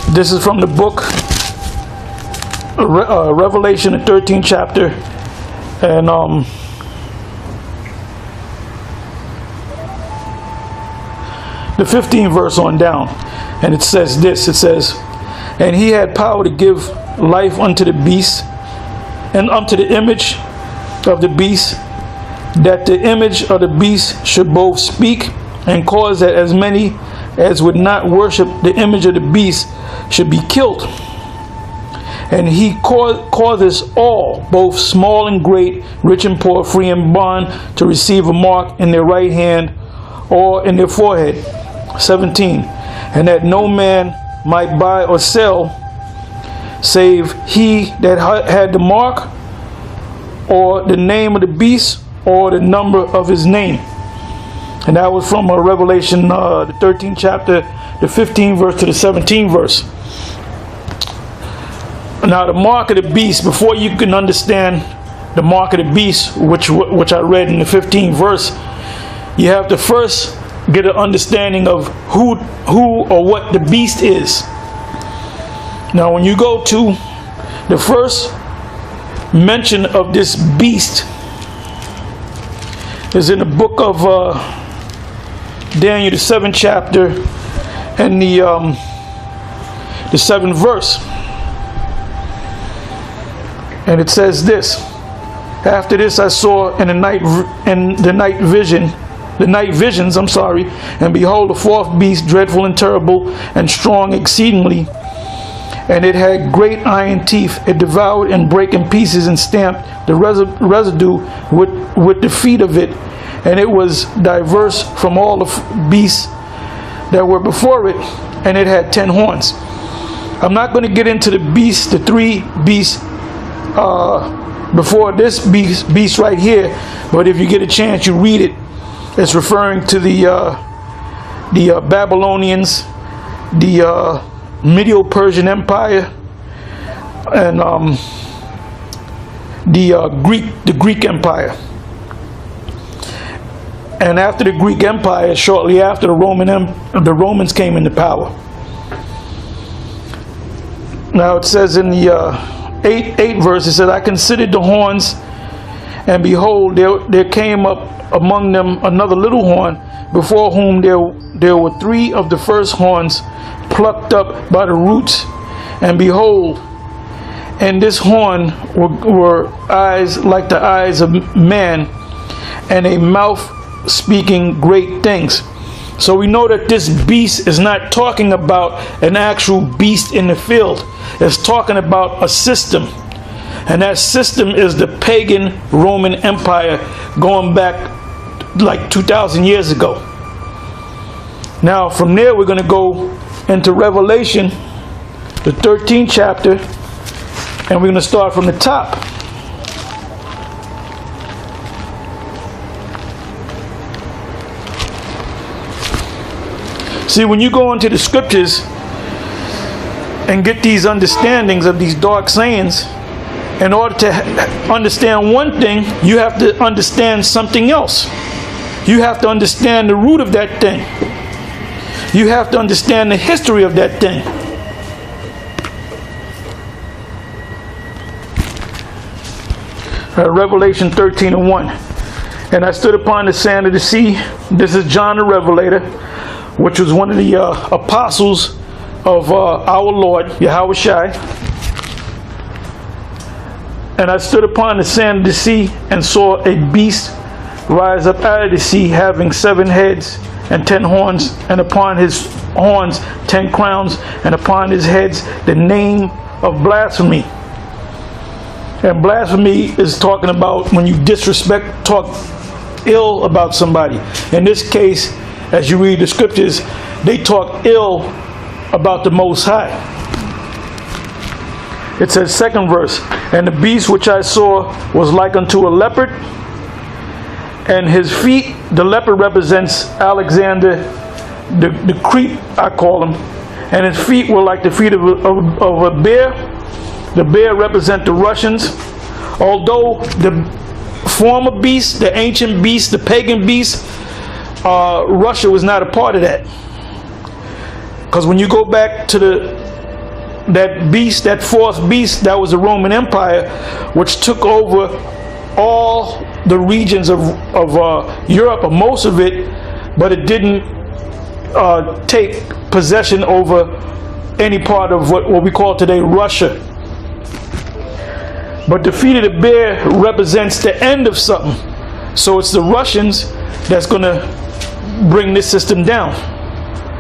This is from the book Revelation, the 13th chapter, and the 15th verse on down. And it says this, it says, and he had power to give life unto the beast, and unto the image of the beast, that the image of the beast should both speak, and cause that as many as would not worship the image of the beast should be killed. And he causes all, both small and great, rich and poor, free and bond, to receive a mark in their right hand or in their forehead. 17. And that no man might buy or sell, save he that had the mark, or the name of the beast, or the number of his name. And that was from Revelation, the 13th chapter, the 15th verse to the 17th verse. Now the mark of the beast, before you can understand the mark of the beast, which I read in the 15th verse, you have to first get an understanding of who or what the beast is. Now when you go to the first mention of this beast is in the book of Daniel, the 7th chapter, and the 7th verse. And it says this: after this I saw in the night visions, and behold, a fourth beast, dreadful and terrible, and strong exceedingly, and it had great iron teeth. It devoured and brake in pieces and stamped the residue with the feet of it, and it was diverse from all the beasts that were before it, and it had 10 horns. I'm not going to get into the beasts, the three beasts before this beast right here, but if you get a chance, you read it. It's referring to the Babylonians, the Medo-Persian Empire, and the Greek Empire. And after the Greek Empire, shortly after, the Romans came into power. Now it says in the 8th verse, it said, I considered the horns, and behold, there came up among them another little horn, before whom there were 3 of the first horns plucked up by the roots. And behold, in this horn were eyes like the eyes of man, and a mouth speaking great things. So we know that this beast is not talking about an actual beast in the field. It's talking about a system. And that system is the pagan Roman Empire, going back like 2,000 years ago. Now from there we're going to go into Revelation, the 13th chapter, and we're going to start from the top. See, when you go into the scriptures and get these understandings of these dark sayings, in order to understand one thing, you have to understand something else. You have to understand the root of that thing. You have to understand the history of that thing. Revelation 13:1. And I stood upon the sand of the sea. This is John the Revelator, which was one of the apostles of our Lord, Yahushua. And I stood upon the sand of the sea, and saw a beast rise up out of the sea, having 7 heads and 10 horns, and upon his horns 10 crowns, and upon his heads the name of blasphemy. And blasphemy is talking about when you disrespect, talk ill about somebody. In this case, as you read the scriptures, they talk ill about the Most High. It says, 2nd verse, and the beast which I saw was like unto a leopard, and his feet, the leopard represents Alexander, the creep, I call him, and his feet were like the feet of a bear. The bear represent the Russians. Although the former beast, the ancient beast, the pagan beast, Russia was not a part of that. Because when you go back to the that beast, that fourth beast, that was the Roman Empire, which took over all the regions of Europe, or most of it, but it didn't take possession over any part of what we call today Russia. But the feet of the bear represents the end of something. So it's the Russians that's going to bring this system down.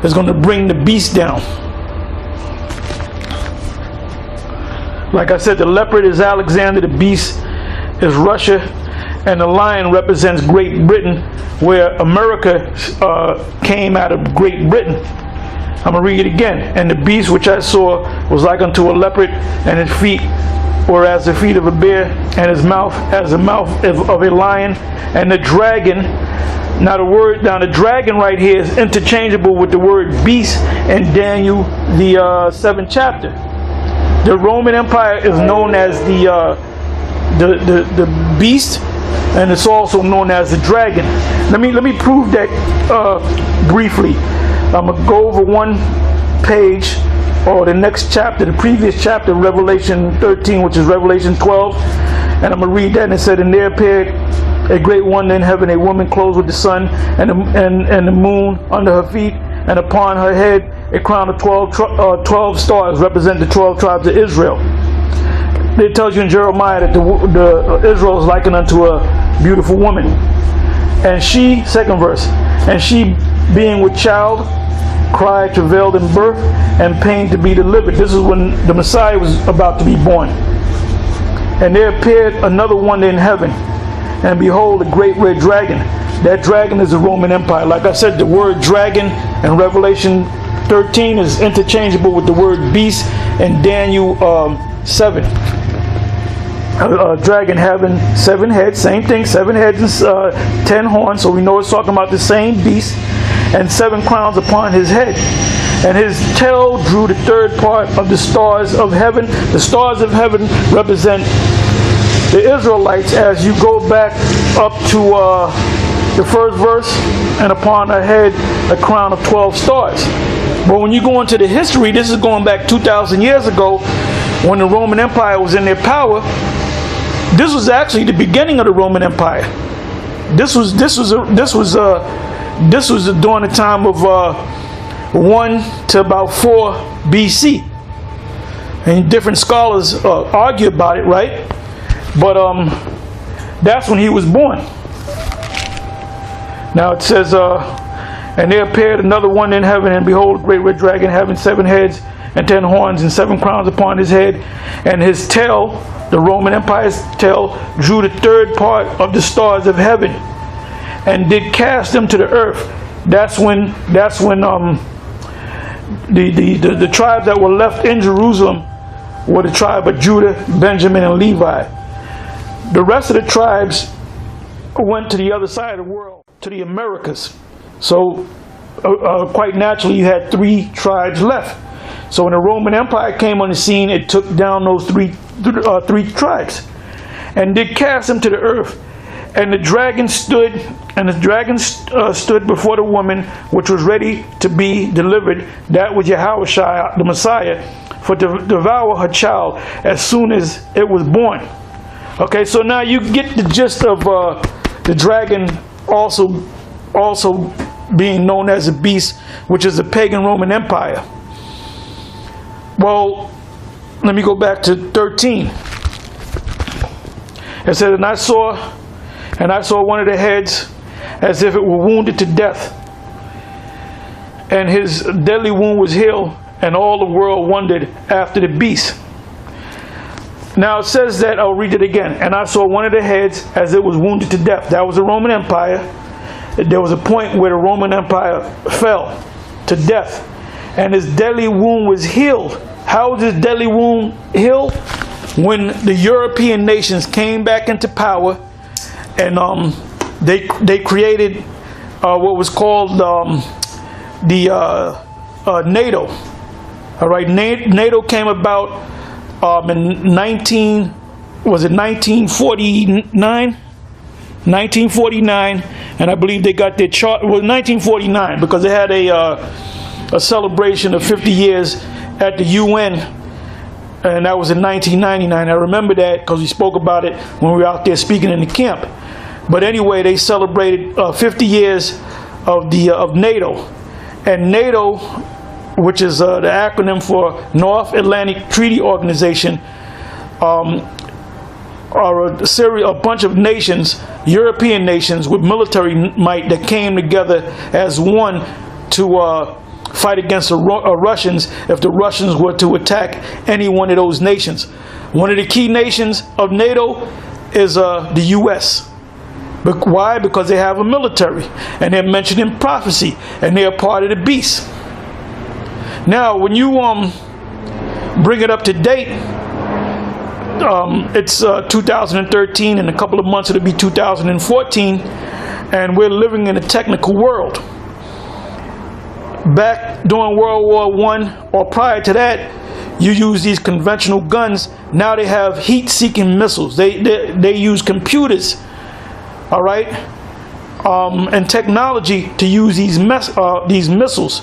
It's going to bring the beast down. Like I said, the leopard is Alexander, the beast is Russia, and the lion represents Great Britain, where America came out of Great Britain. I'm going to read it again. And the beast which I saw was like unto a leopard, and his feet were as the feet of a bear, and his mouth as the mouth of a lion. And the dragon, now the dragon right here is interchangeable with the word beast in Daniel, the 7th chapter. The Roman Empire is known as the beast, and it's also known as the dragon. Let me prove that briefly. I'm gonna go over one page, or the next chapter, the previous chapter, Revelation 13, which is Revelation 12, and I'm gonna read that. And it said, "And there appeared a great wonder in heaven, a woman clothed with the sun and the moon under her feet, and upon her head a crown of 12 stars, represent the 12 tribes of Israel." It tells you in Jeremiah that the Israel is likened unto a beautiful woman. And she, second verse, "And she, being with child, cried, travailed in birth, and pain to be delivered." This is when the Messiah was about to be born. "And there appeared another wonder in heaven, and behold, a great red dragon." That dragon is the Roman Empire. Like I said, the word dragon in Revelation 13 is interchangeable with the word beast in Daniel 7. Dragon having 7 heads, same thing, 7 heads and 10 horns, so we know it's talking about the same beast, and 7 crowns upon his head. And his tail drew the third part of the stars of heaven. The stars of heaven represent the Israelites, as you go back up to the first verse, and upon her head a crown of 12 stars. But when you go into the history, this is going back 2,000 years ago, when the Roman Empire was in their power. This was actually the beginning of the Roman Empire. This was during the time of 1 to about 4 BC, and different scholars argue about it, right? But that's when he was born. Now it says, "And there appeared another one in heaven, and behold, a great red dragon, having 7 heads and 10 horns, and 7 crowns upon his head. And his tail," the Roman Empire's tail, "drew the third part of the stars of heaven, and did cast them to the earth." That's when the tribes that were left in Jerusalem were the tribe of Judah, Benjamin, and Levi. The rest of the tribes went to the other side of the world, to the Americas. So quite naturally, you had 3 tribes left. So when the Roman Empire came on the scene, it took down those three tribes, and did cast them to the earth. And the dragon stood, stood before the woman, which was ready to be delivered. That was Yahushua, the Messiah, for to devour her child as soon as it was born. Okay, so now you get the gist of the dragon also being known as a beast, which is the pagan Roman Empire. Well, let me go back to 13. It said, and I saw one of the heads as if it were wounded to death, and his deadly wound was healed, and all the world wondered after the beast. Now it says that, I'll read it again. And I saw one of the heads as it was wounded to death. That was the Roman Empire. There was a point where the Roman Empire fell to death, and his deadly wound was healed. How was his deadly wound healed? When the European nations came back into power, and they created what was called NATO. All right, NATO came about in 1949? 1949, and I believe they got their chart. Well, 1949, because they had a celebration of 50 years at the UN And that was in 1999. I remember that because we spoke about it when we were out there speaking in the camp. But anyway, they celebrated 50 years of NATO. And NATO, which is the acronym for North Atlantic Treaty Organization, are a bunch of nations, European nations with military might that came together as one to fight against the Russians if the Russians were to attack any one of those nations. One of the key nations of NATO is the U.S. But why? Because they have a military, and they're mentioned in prophecy, and they're part of the beast. Now, when you bring it up to date, it's 2013. In a couple of months, it'll be 2014, and we're living in a technical world. Back during World War I or prior to that, you use these conventional guns. Now they have heat-seeking missiles. They use computers, all right, and technology to use these missiles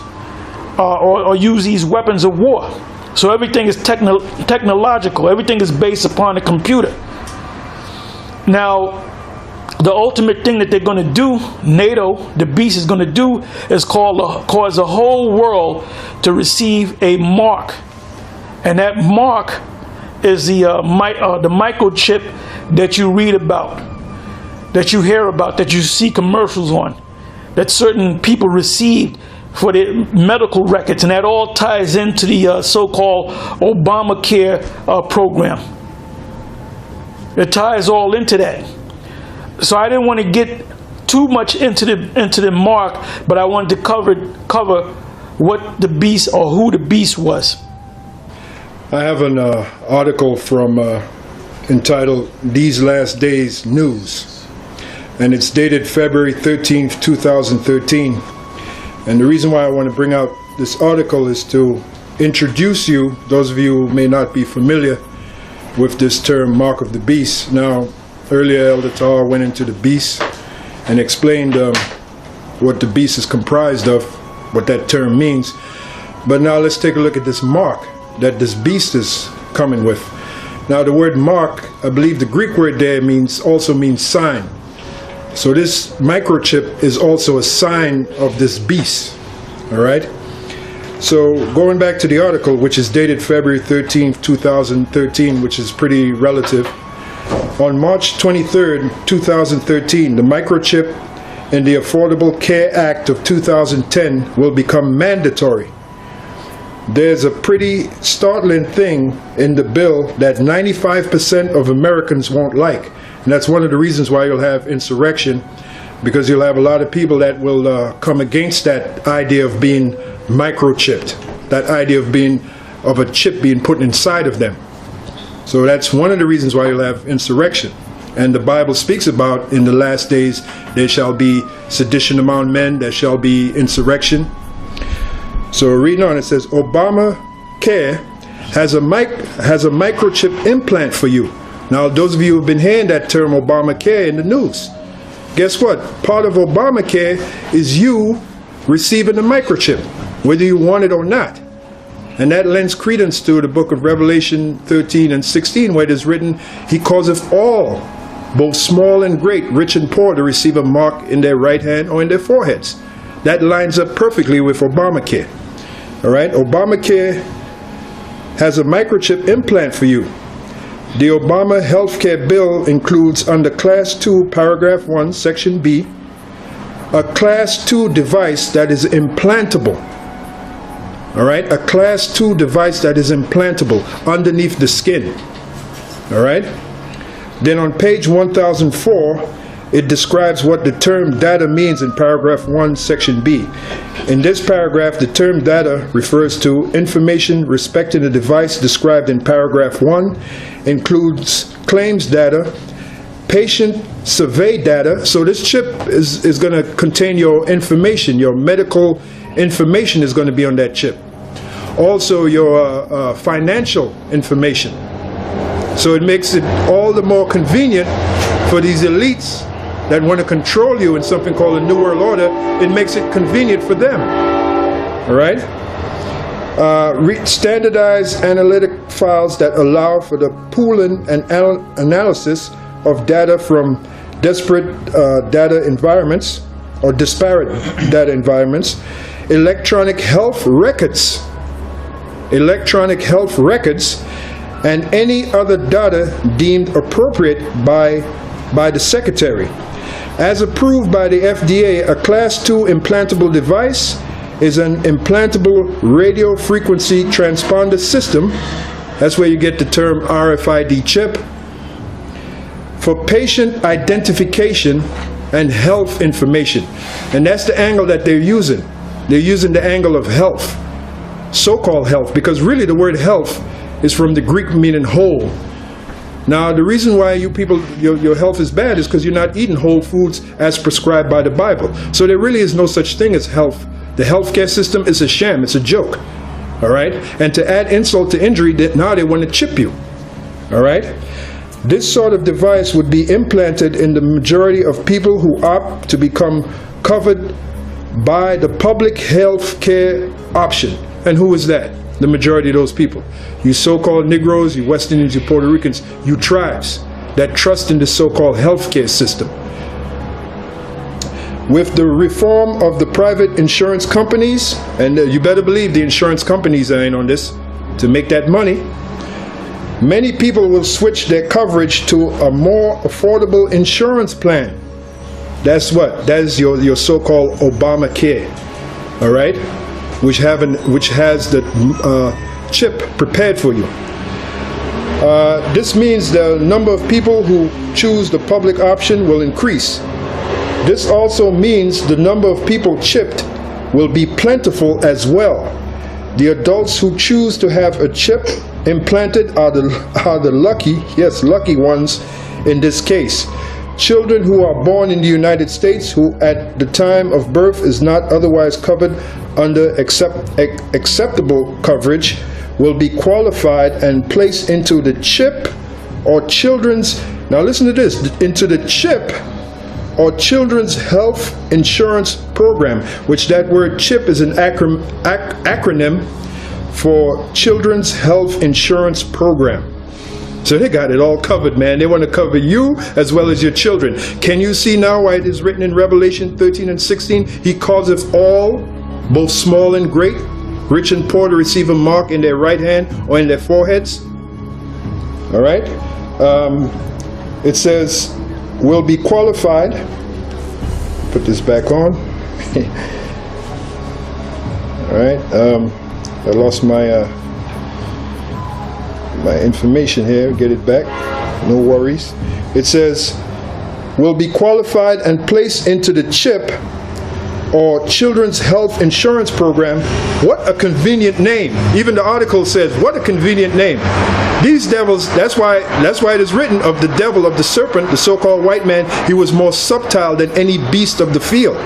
or use these weapons of war. So everything is technological. Everything is based upon a computer. Now, the ultimate thing that they're going to do, NATO, the beast is going to do, is cause the whole world to receive a mark. And that mark is the microchip that you read about, that you hear about, that you see commercials on, that certain people received for their medical records. And that all ties into the so-called Obamacare program. It ties all into that. So I didn't want to get too much into the mark, but I wanted to cover what the beast, or who the beast was. I have an article from entitled "These Last Days News," and it's dated February 13th, 2013. And the reason why I want to bring out this article is to introduce you, those of you who may not be familiar with this term, Mark of the Beast. Now, earlier Elder Tar went into the beast and explained what the beast is comprised of, what that term means. But now let's take a look at this mark that this beast is coming with. Now the word mark, I believe the Greek word there also means sign. So this microchip is also a sign of this beast. All right? So going back to the article, which is dated February 13th, 2013, which is pretty relative. On March 23rd, 2013, the microchip in the Affordable Care Act of 2010 will become mandatory. There's a pretty startling thing in the bill that 95% of Americans won't like. And that's one of the reasons why you'll have insurrection, because you'll have a lot of people that will come against that idea of being microchipped, that idea of a chip being put inside of them. So that's one of the reasons why you'll have insurrection. And the Bible speaks about in the last days there shall be sedition among men, there shall be insurrection. So reading on, it says Obamacare has a microchip implant for you. Now those of you who have been hearing that term Obamacare in the news, guess what? Part of Obamacare is you receiving a microchip, whether you want it or not. And that lends credence to the book of Revelation 13 and 16, where it is written, He causeth all, both small and great, rich and poor, to receive a mark in their right hand or in their foreheads. That lines up perfectly with Obamacare. All right, Obamacare has a microchip implant for you. The Obama healthcare bill includes under Class 2, Paragraph 1, Section B, a Class 2 device that is implantable. All right, a Class 2 device that is implantable underneath the skin. All right. Then on page 1004, it describes what the term data means in paragraph 1, section B. In this paragraph, the term data refers to information respecting the device described in paragraph 1, includes claims data, patient survey data. So this chip is going to contain your information, your medical information is going to be on that chip. Also your financial information. So it makes it all the more convenient for these elites that want to control you in something called a New World Order. It makes it convenient for them. All right? Standardized analytic files that allow for the pooling and analysis of data from disparate data environments or disparate data environments. Electronic health records, and any other data deemed appropriate by the Secretary. As approved by the FDA, a Class II implantable device is an implantable radio frequency transponder system. That's where you get the term RFID chip, for patient identification and health information. And that's the angle that they're using. They're using the angle of health, so-called health, because really the word health is from the Greek meaning whole. Now, the reason why you people, your health is bad is because you're not eating whole foods as prescribed by the Bible. So there really is no such thing as health. The healthcare system is a sham, it's a joke. All right? And to add insult to injury, now they want to chip you. All right? This sort of device would be implanted in the majority of people who opt to become covered by the public health care option. And who is that? The majority of those people. You so-called Negroes, you West Indians, you Puerto Ricans, you tribes that trust in the so-called health care system. With the reform of the private insurance companies, and you better believe the insurance companies are in on this to make that money, many people will switch their coverage to a more affordable insurance plan. That's what? That is your so-called Obamacare, all right? Which has the chip prepared for you. This means the number of people who choose the public option will increase. This also means the number of people chipped will be plentiful as well. The adults who choose to have a chip implanted are the lucky ones in this case. Children who are born in the United States who at the time of birth is not otherwise covered under acceptable coverage will be qualified and placed into the CHIP or Children's, now listen to this, into the CHIP or Children's Health Insurance Program, which that word CHIP is an acronym for Children's Health Insurance Program. So they got it all covered, man. They want to cover you as well as your children. Can you see now why it is written in Revelation 13 and 16? He causeth all, both small and great, rich and poor, to receive a mark in their right hand or in their foreheads. All right. It says, will be qualified. Put this back on. All right. I lost my information here. Get it back. No worries. It says, will be qualified and placed into the CHIP or Children's Health Insurance Program. What a convenient name. Even the article says, what a convenient name. These devils, that's why it is written of the devil, of the serpent, the so-called white man, he was more subtle than any beast of the field.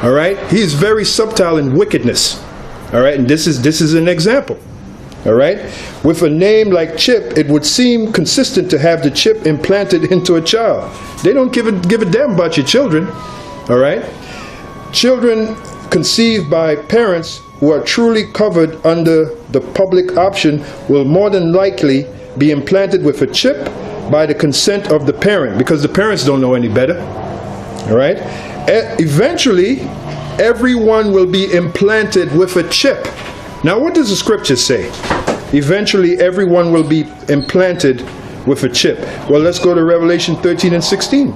All right? He is very subtle in wickedness. All right? And this is an example. All right? With a name like Chip, it would seem consistent to have the chip implanted into a child. They don't give a damn about your children. All right? Children conceived by parents who are truly covered under the public option will more than likely be implanted with a chip by the consent of the parent, because the parents don't know any better. All right? Eventually, everyone will be implanted with a chip. Now, what does the scripture say? Eventually, everyone will be implanted with a chip. Well, let's go to Revelation 13 and 16.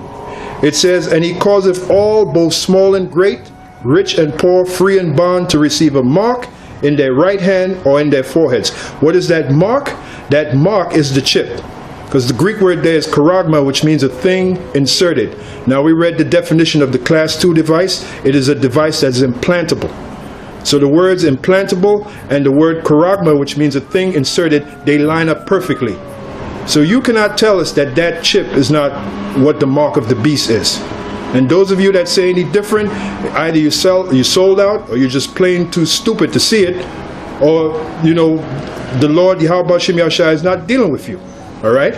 It says, and he causeth all, both small and great, rich and poor, free and bond, to receive a mark in their right hand or in their foreheads. What is that mark? That mark is the chip. Because the Greek word there is charagma, which means a thing inserted. Now, we read the definition of the Class II device. It is a device that's implantable. So the words implantable and the word charagma, which means a thing inserted, they line up perfectly. So you cannot tell us that that chip is not what the mark of the beast is. And those of you that say any different, either you sold out, or you're just plain too stupid to see it, or, you know, the Lord Yahweh Shem Yahshua is not dealing with you. All right?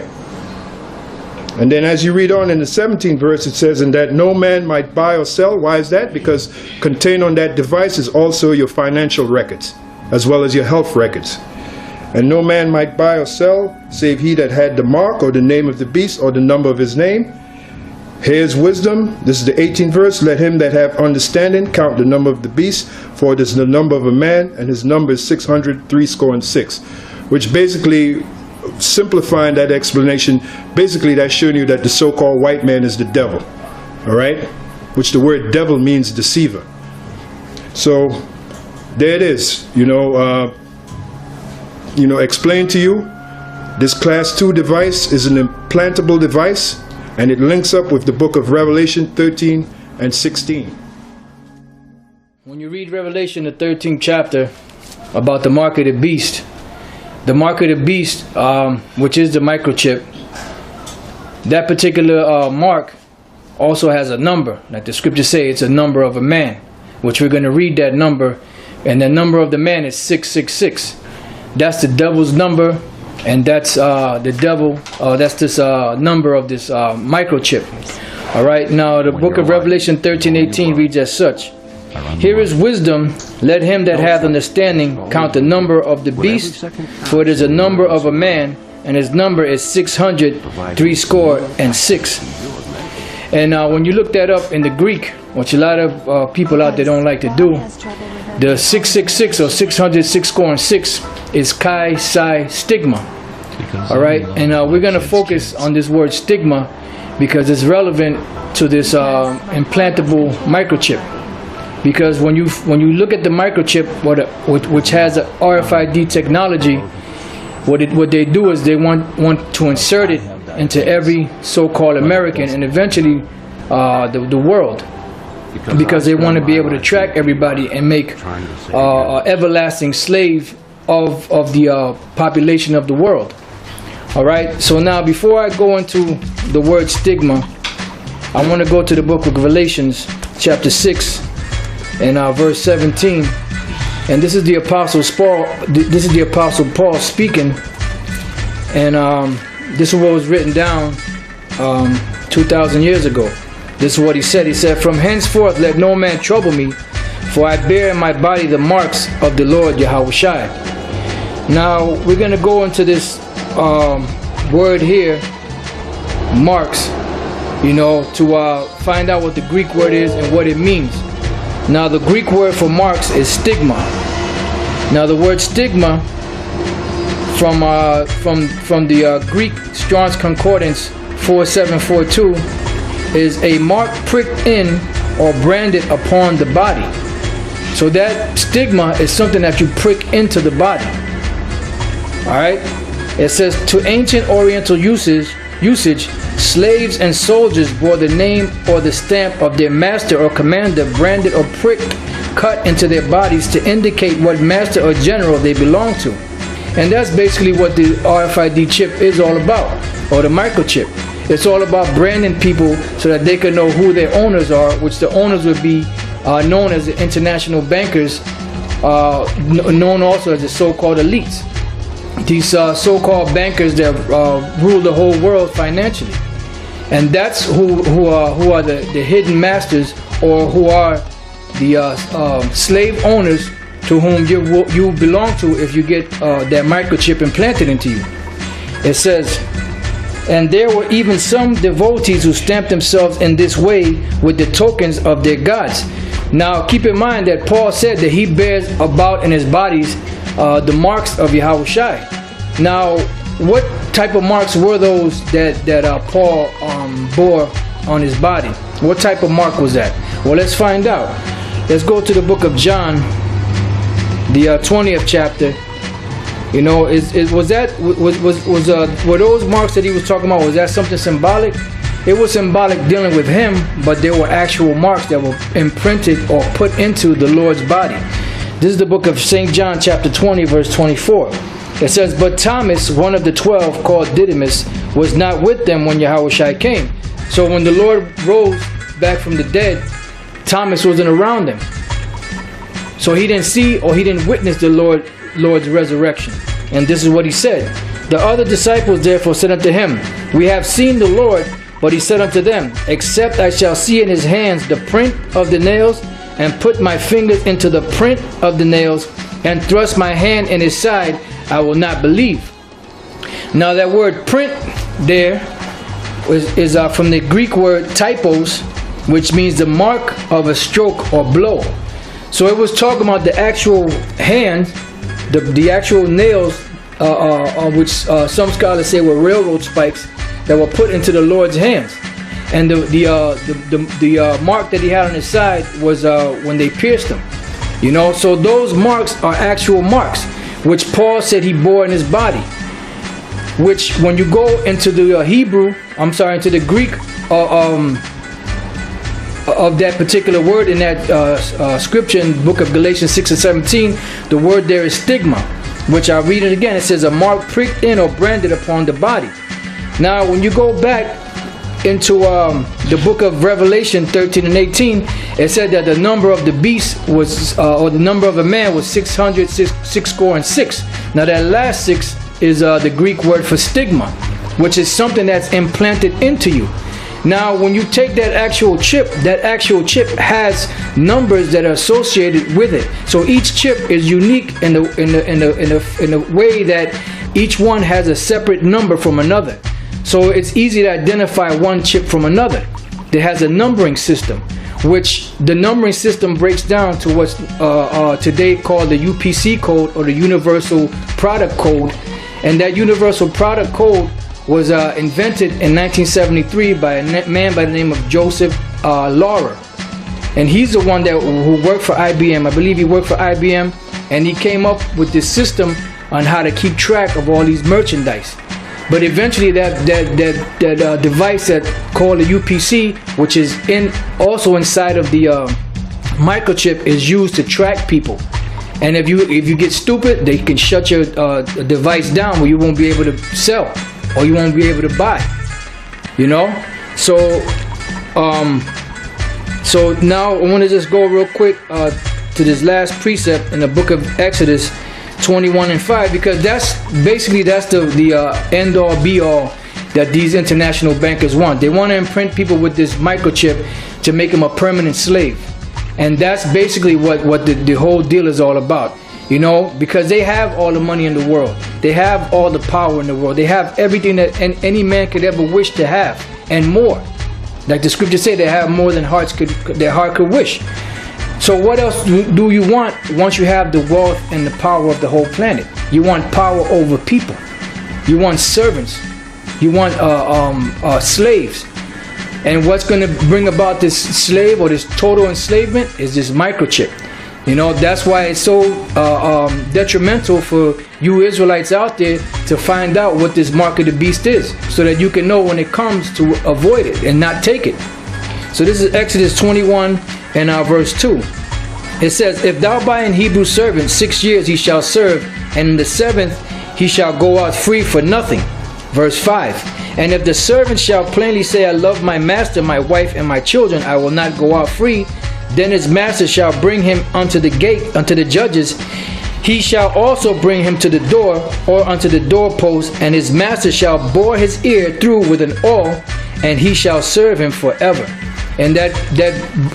And then as you read on in the 17th verse, it says, and that no man might buy or sell. Why is that? Because contained on that device is also your financial records. as well as your health records. And no man might buy or sell, save he that had the mark or the name of the beast or the number of his name. Here's wisdom. This is the 18th verse. Let him that have understanding count the number of the beast, for it is the number of a man, and his number is 666. Which basically, simplifying that explanation, basically that's showing you that the so-called white man is the devil. All right? Which the word devil means deceiver. So there it is. Explain to you, this class 2 device is an implantable device, and it links up with the book of Revelation 13 and 16. When you read Revelation, the 13th chapter, about the mark of the beast, which is the microchip, that particular mark also has a number. Like the scriptures say, it's a number of a man, which we're going to read that number, and the number of the man is 666. That's the devil's number, and that's the devil. That's this number of this microchip. All right. Now the book of Revelation 13:18 reads as such: Here is wisdom. Let him that hath understanding count the number of the beast, for it is a number of a man, and his number is 666. And when you look that up in the Greek, which a lot of people out there don't like to do, the 666 or 666 is chi psi stigma. All right, and we're going to focus on this word stigma because it's relevant to this implantable microchip. Because when you look at the microchip, which has a RFID technology, what they do is they want to insert it into every so-called American and eventually the world, because they want to be able to track everybody and make an everlasting slave of the population of the world. All right. So now, before I go into the word stigma, I want to go to the book of Galatians, chapter 6. And verse 17, and this is the Apostle Paul. This is the Apostle Paul speaking, and this is what was written down 2,000 years ago. This is what he said. He said, "From henceforth let no man trouble me, for I bear in my body the marks of the Lord Yahushua." Now we're going to go into this word here, marks, to find out what the Greek word is and what it means. Now the Greek word for marks is stigma. Now the word stigma from the Greek Strong's Concordance 4742 is a mark pricked in or branded upon the body. So that stigma is something that you prick into the body. Alright? It says, to ancient Oriental usage, slaves and soldiers bore the name or the stamp of their master or commander branded or pricked, cut into their bodies to indicate what master or general they belong to. And that's basically what the RFID chip is all about, or the microchip. It's all about branding people so that they can know who their owners are, which the owners would be known as the international bankers, known also as the so-called elites. These so-called bankers that rule the whole world financially, and that's who are the hidden masters, or who are the slave owners to whom you belong to if you get that microchip implanted into you. It says, and there were even some devotees who stamped themselves in this way with the tokens of their gods. Now keep in mind that Paul said that he bears about in his bodies the marks of Yahushua. Now, what type of marks were those that Paul bore on his body? What type of mark was that? Well, let's find out. Let's go to the book of John, the 20th chapter. Were those marks that he was talking about? Was that something symbolic? It was symbolic dealing with him, but there were actual marks that were imprinted or put into the Lord's body. This is the book of St. John, chapter 20, verse 24. It says, but Thomas, one of the 12, called Didymus, was not with them when Yahushua came. So when the Lord rose back from the dead, Thomas wasn't around them. So he didn't see or he didn't witness the Lord's resurrection. And this is what he said. The other disciples therefore said unto him, we have seen the Lord. But he said unto them, except I shall see in his hands the print of the nails, and put my fingers into the print of the nails, and thrust my hand in his side, I will not believe. Now that word print there is from the Greek word typos, which means the mark of a stroke or blow. So it was talking about the actual hand, the actual nails, which some scholars say were railroad spikes that were put into the Lord's hands. And the mark that he had on his side was when they pierced him. You know, so those marks are actual marks, which Paul said he bore in his body. Which, when you go into the into the Greek of that particular word in that scripture in the book of Galatians 6 and 17, the word there is stigma, which I'll read it again. It says, a mark pricked in or branded upon the body. Now, when you go back into the book of Revelation 13 and 18, it said that the number of the beast was, or the number of a man was 666. Now, that last 6 is the Greek word for stigma, which is something that's implanted into you. Now, when you take that actual chip has numbers that are associated with it. So each chip is unique in the way that each one has a separate number from another. So it's easy to identify one chip from another. It has a numbering system, which the numbering system breaks down to what's today called the UPC code, or the Universal Product Code. And that Universal Product Code was invented in 1973 by a man by the name of Joseph Laurer. And he's the one who worked for IBM. I believe he worked for IBM, and he came up with this system on how to keep track of all these merchandise. But eventually that device that called the UPC, which is also inside of the microchip, is used to track people. And if you get stupid, they can shut your device down where you won't be able to sell, or you won't be able to buy. You know? So now I want to just go real quick to this last precept in the book of Exodus 21 and 5, because that's the end all be all that these international bankers want. They want to imprint people with this microchip to make them a permanent slave. And that's basically what the whole deal is all about. You know, because they have all the money in the world. They have all the power in the world. They have everything that any man could ever wish to have, and more. Like the scripture say, they have more than their heart could wish. So what else do you want once you have the wealth and the power of the whole planet? You want power over people. You want servants. You want slaves. And what's going to bring about this slave or this total enslavement is this microchip. You know, that's why it's so detrimental for you Israelites out there to find out what this mark of the beast is, so that you can know when it comes to avoid it and not take it. So this is Exodus 21 and verse 2. It says, if thou buy an Hebrew servant, 6 years he shall serve, and in the 7th he shall go out free for nothing. Verse 5. And if the servant shall plainly say, I love my master, my wife, and my children, I will not go out free, then his master shall bring him unto the gate, unto the judges. He shall also bring him to the door, or unto the doorpost, and his master shall bore his ear through with an awl, and he shall serve him forever. And that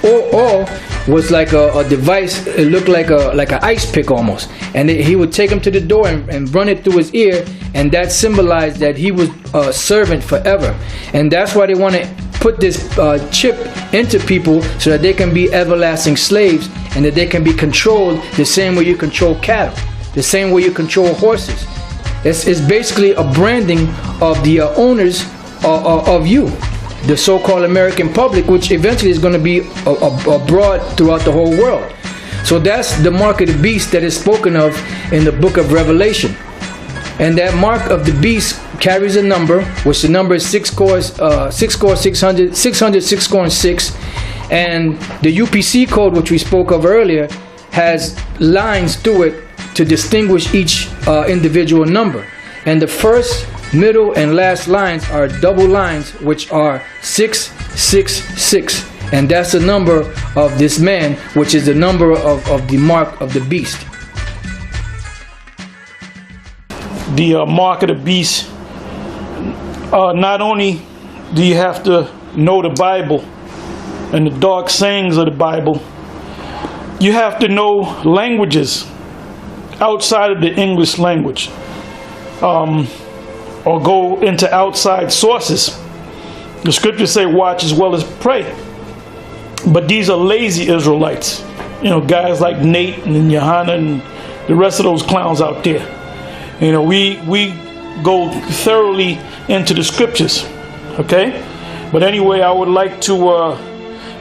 awl was like a device. It looked like an ice pick almost. And he would take him to the door and run it through his ear, and that symbolized that he was a servant forever. And that's why they want to put this chip into people, so that they can be everlasting slaves, and that they can be controlled the same way you control cattle, the same way you control horses. It's basically a branding of the owners of you, the so-called American public, which eventually is going to be abroad throughout the whole world. So that's the mark of the beast that is spoken of in the book of Revelation. And that mark of the beast carries a number, which the number is 6 scores 600, 6 score 6. And the UPC code, which we spoke of earlier, has lines through it to distinguish each individual number. And the first, middle, and last lines are double lines, which are 666. And that's the number of this man, which is the number of the mark of the beast. The mark of the beast, not only do you have to know the Bible and the dark sayings of the Bible, you have to know languages. outside of the English language, or go into outside sources. The scriptures say watch as well as pray. But these are lazy Israelites. You know, guys like Nate and Johanna and the rest of those clowns out there. You know, we go thoroughly into the scriptures. Okay? But anyway, I would like to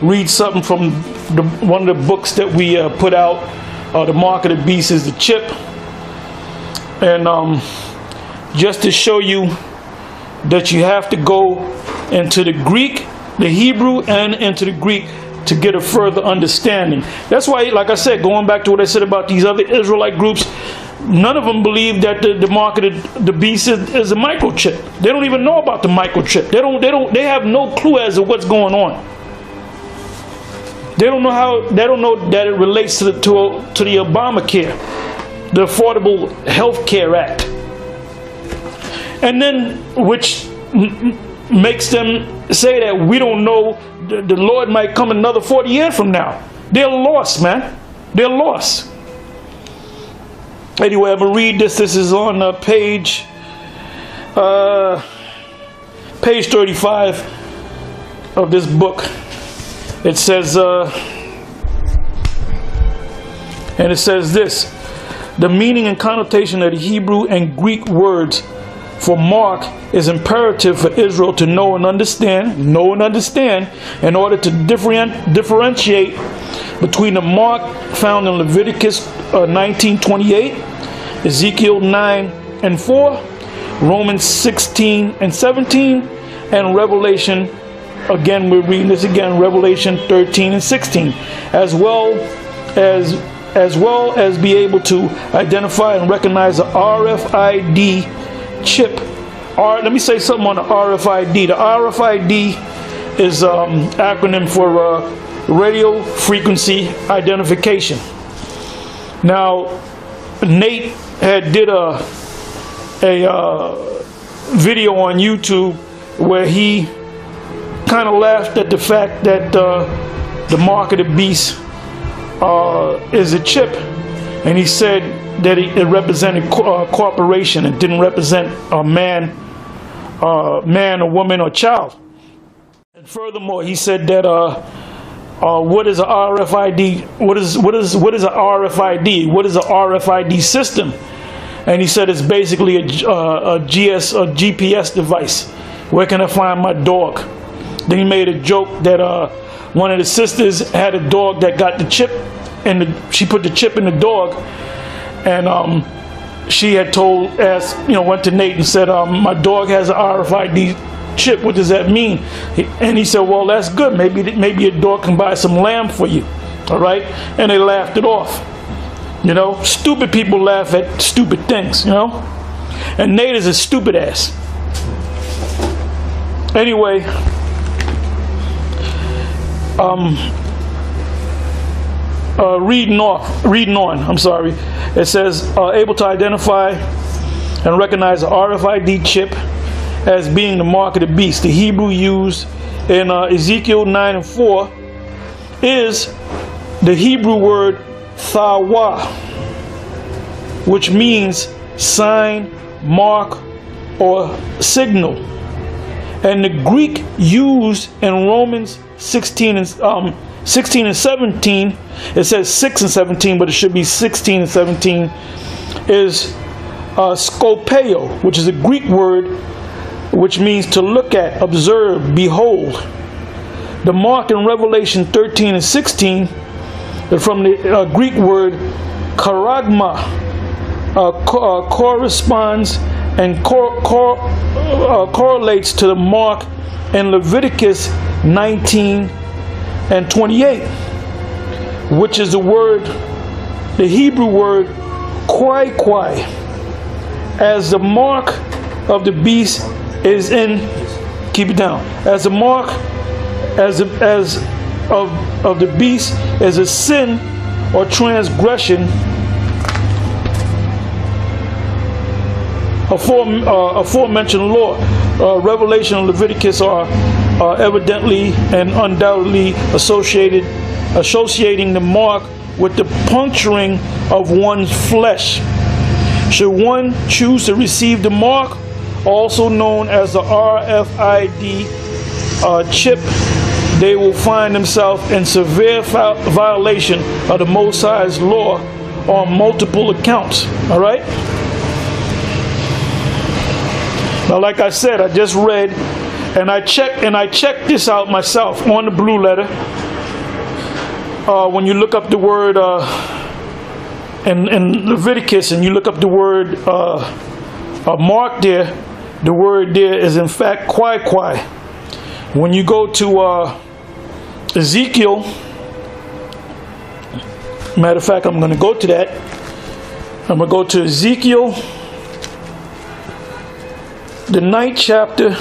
read something from one of the books that we put out. The Mark of the Beast is the chip. And just to show you that you have to go into the Greek, the Hebrew, and into the Greek to get a further understanding. That's why, like I said, going back to what I said about these other Israelite groups, none of them believe that the mark of the beast is a microchip. They don't even know about the microchip. They have no clue as to what's going on. They don't know that it relates to the Obamacare, the Affordable Health Care Act. And then, which makes them say that we don't know the Lord might come another 40 years from now. They're lost, man. They're lost. Anyway, I'm going to read this. This is on page 35 of this book. It says, and it says this: the meaning and connotation of the Hebrew and Greek words for mark is imperative for Israel to know and understand in order to differentiate between the mark found in Leviticus 19:28, Ezekiel 9:4, Romans 16:17, and Revelation, again we're reading this again, Revelation 13:16, as well as be able to identify and recognize the RFID chip. Let me say something on the RFID. The RFID is acronym for radio frequency identification. Now, Nate had did a video on YouTube where he kind of laughed at the fact that the mark of the beast is a chip, and he said that it represented corporation. It didn't represent a man, a woman, or child. And furthermore, he said that what is a RFID? What is a RFID? What is a RFID system? And he said it's basically a GPS device. Where can I find my dog? Then he made a joke that one of the sisters had a dog that got the chip, and she put the chip in the dog. And she had went to Nate and said, my dog has an RFID chip. What does that mean? And he said, well, that's good. Maybe your dog can buy some lamb for you. All right? And they laughed it off. You know, stupid people laugh at stupid things, you know? And Nate is a stupid ass. Anyway, reading on, I'm sorry. It says, able to identify and recognize the RFID chip as being the mark of the beast. The Hebrew used in Ezekiel 9:4 is the Hebrew word thawa, which means sign, mark, or signal. And the Greek used in Romans 16 and 17, it says 6 and 17, but it should be 16 and 17, is skopeo, which is a Greek word which means to look at, observe, behold. The mark in Revelation 13 and 16 is from the Greek word charagma, corresponds and correlates to the mark in Leviticus 19 and 28, which is the Hebrew word kwai, as the mark of the beast is in, keep it down, as the mark of the beast is a sin or transgression aforementioned law. Revelation and Leviticus are evidently and undoubtedly associating the mark with the puncturing of one's flesh Should one choose to receive the mark, also known as the RFID chip, they will find themselves in severe violation of the Most High's law on multiple accounts. All right? Now, like I said, I just read and I checked this out myself on the blue letter. When you look up the word in Leviticus and you look up the word mark there, the word there is in fact kwai. When you go to Ezekiel, matter of fact, I'm going to go to that. I'm going to go to Ezekiel, the 9th chapter,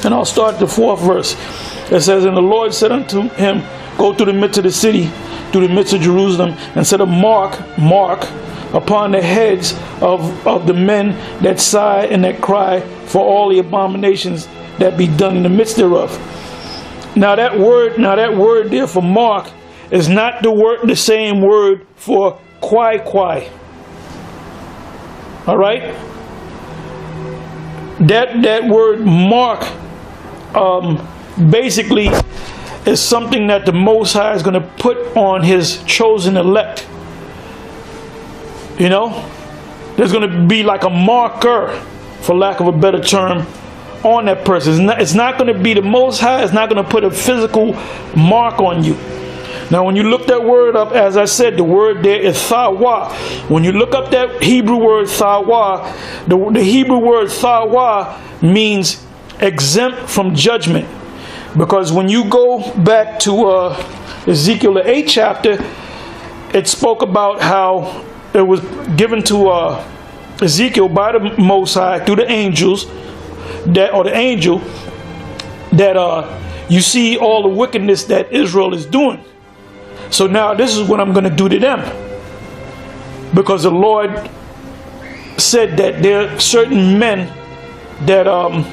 and I'll start the 4th verse. It says, and the Lord said unto him, go through the midst of the city, through the midst of Jerusalem, and set a mark upon the heads of the men that sigh and that cry for all the abominations that be done in the midst thereof. Now that word there for mark is not the same word for kwai. All right? That word mark basically is something that the Most High is going to put on his chosen elect. You know, there's going to be like a marker, for lack of a better term, on that person. It's not going to be the Most High. It's not going to put a physical mark on you. Now, when you look that word up, as I said, the word there is thawa. When you look up that Hebrew word thawa, the Hebrew word thawa means exempt from judgment. Because when you go back to Ezekiel the 8th chapter, it spoke about how it was given to Ezekiel by the Most High through the angels, the angel, that you see all the wickedness that Israel is doing. So now this is what I'm going to do to them. Because the Lord said that there are certain men that are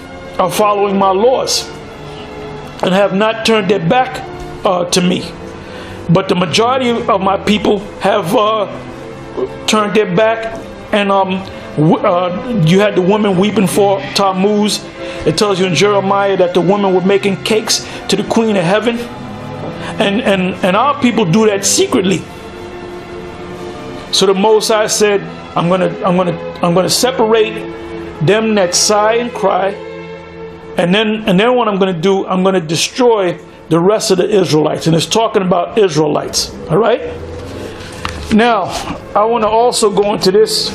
following my laws and have not turned their back to me. But the majority of my people have turned their back, and you had the woman weeping for Tammuz. It tells you in Jeremiah that the women were making cakes to the Queen of Heaven, and our people do that secretly. So the Most High said, I'm gonna separate them that sigh and cry, and then what I'm gonna do, I'm gonna destroy the rest of the Israelites. And it's talking about Israelites. All right. Now, I want to also go into this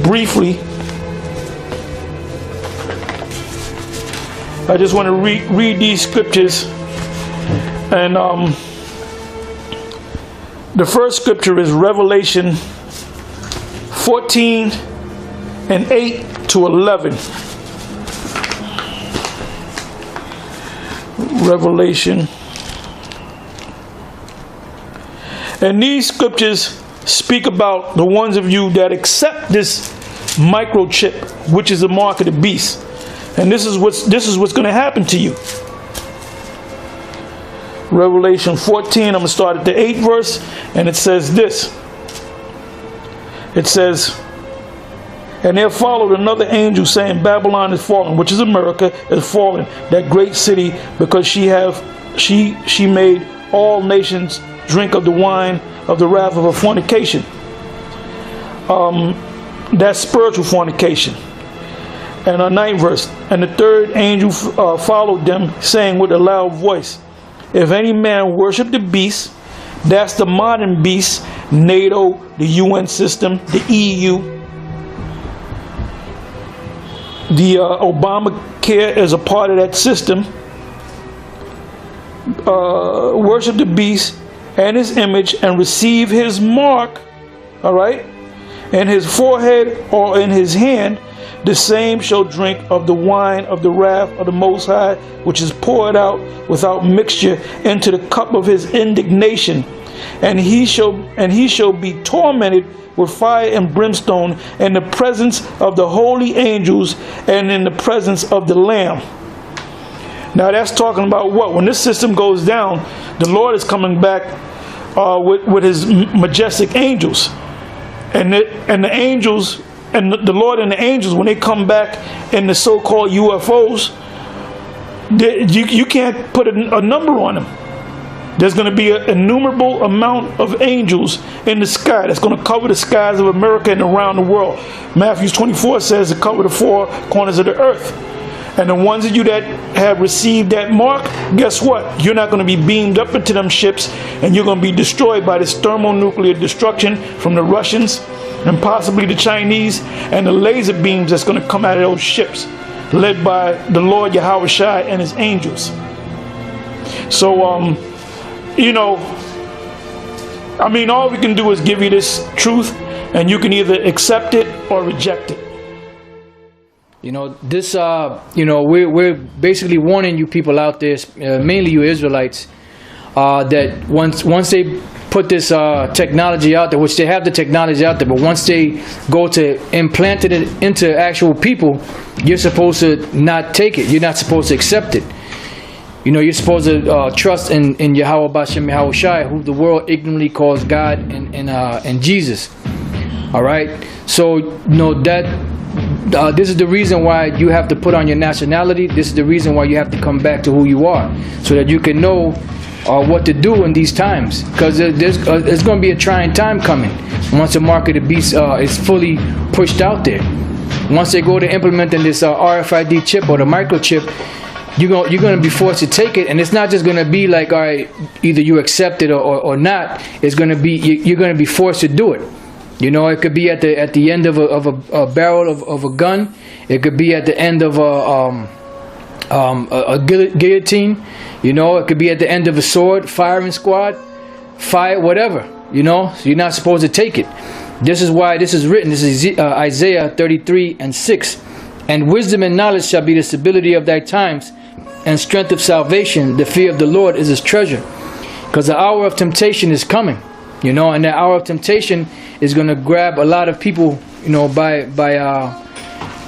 briefly. I just want to read these scriptures. And the first scripture is Revelation 14 and 8 to 11. Revelation. And these scriptures speak about the ones of you that accept this microchip, which is the mark of the beast. And this is what's going to happen to you. Revelation 14, I'm going to start at the 8th verse, and it says this. It says, and there followed another angel saying, Babylon is fallen, which is America, is fallen, that great city, because she made all nations drink of the wine of the wrath of her fornication. That's spiritual fornication. And our 9th verse, and the third angel followed them, saying with a loud voice, if any man worship the beast, that's the modern beast, NATO, the UN system, the EU, the Obamacare is a part of that system. Worship the beast and his image and receive his mark, all right, in his forehead or in his hand, the same shall drink of the wine of the wrath of the Most High, which is poured out without mixture into the cup of his indignation, and he shall be tormented with fire and brimstone in the presence of the holy angels and in the presence of the Lamb. Now that's talking about what? When this system goes down, the Lord is coming back with his majestic angels, and the angels and the Lord and the angels, when they come back in the so-called UFOs, you can't put a number on them. There's going to be an innumerable amount of angels in the sky that's going to cover the skies of America and around the world. Matthew 24 says to cover the four corners of the earth. And the ones of you that have received that mark, guess what? You're not going to be beamed up into them ships, and you're going to be destroyed by this thermonuclear destruction from the Russians and possibly the Chinese, and the laser beams that's going to come out of those ships, led by the Lord Yahweh Shai and his angels. So, you know, I mean, all we can do is give you this truth, and you can either accept it or reject it. You know, this, you know, we're basically warning you people out there, mainly you Israelites, that once they put this technology out there, which they have the technology out there, but once they go to implant it into actual people, you're supposed to not take it. You're not supposed to accept it. You know, you're supposed to trust in Yahweh Bashem Yahweh Shai, who the world ignorantly calls God and Jesus. All right? So, you know, that... this is the reason why you have to put on your nationality. This is the reason why you have to come back to who you are, so that you can know what to do in these times. Because there's going to be a trying time coming once the mark of the beast is fully pushed out there. Once they go to implementing this RFID chip or the microchip, you're going to be forced to take it, and it's not just going to be like, all right, either you accept it or not. It's going to be, you're going to be forced to do it. You know, it could be at the end of a barrel of a gun. It could be at the end of a guillotine. You know, it could be at the end of a sword, firing squad, fire, whatever. You know, so you're not supposed to take it. This is why this is written. This is Isaiah 33:6. And wisdom and knowledge shall be the stability of thy times, and strength of salvation. The fear of the Lord is his treasure. Because the hour of temptation is coming. You know, and that hour of temptation is going to grab a lot of people, you know,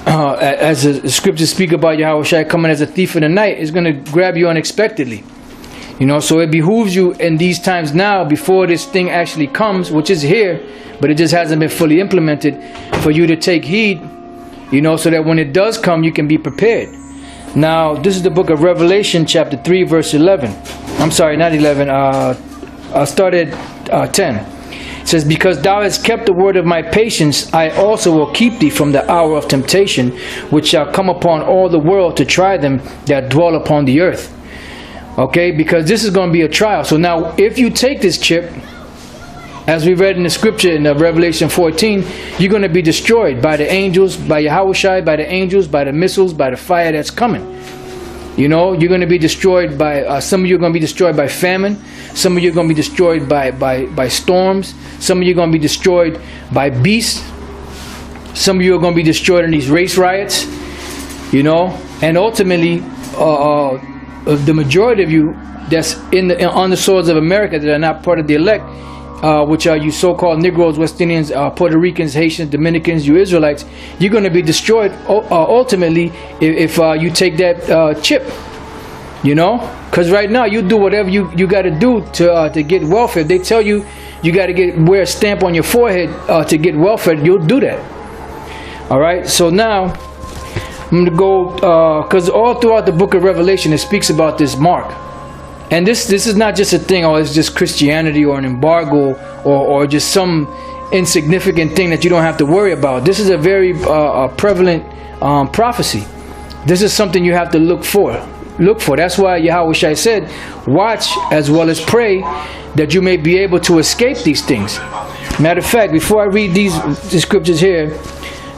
as the scriptures speak about Yahweh Shai coming as a thief in the night, is going to grab you unexpectedly. You know, so it behooves you in these times now, before this thing actually comes, which is here, but it just hasn't been fully implemented, for you to take heed, you know, so that when it does come, you can be prepared. Now, this is the book of Revelation, chapter 3, verse 11. I'm sorry, not 11. Started 10. It says, because thou hast kept the word of my patience, I also will keep thee from the hour of temptation, which shall come upon all the world to try them that dwell upon the earth. Okay, because this is going to be a trial. So now, if you take this chip, as we read in the scripture in Revelation 14, you're going to be destroyed by the angels, by Yahweh Shai, by the angels, by the missiles, by the fire that's coming. You know, you're going to be destroyed by, some of you are going to be destroyed by famine. Some of you are going to be destroyed by storms. Some of you are going to be destroyed by beasts. Some of you are going to be destroyed in these race riots. You know, and ultimately, the majority of you that's on the soils of America that are not part of the elect, which are you so-called Negroes, West Indians, Puerto Ricans, Haitians, Dominicans, you Israelites, you're going to be destroyed ultimately if you take that chip. You know, because right now you do whatever you got to do to get welfare. They tell you got to wear a stamp on your forehead to get welfare. You'll do that. All right. So now I'm going to go, because all throughout the book of Revelation it speaks about this mark. And this is not just a thing, or it's just Christianity or an embargo or just some insignificant thing that you don't have to worry about. This is a very prevalent prophecy. This is something you have to look for. That's why Yahweh Shai said, watch as well as pray, that you may be able to escape these things. Matter of fact, before I read these scriptures here,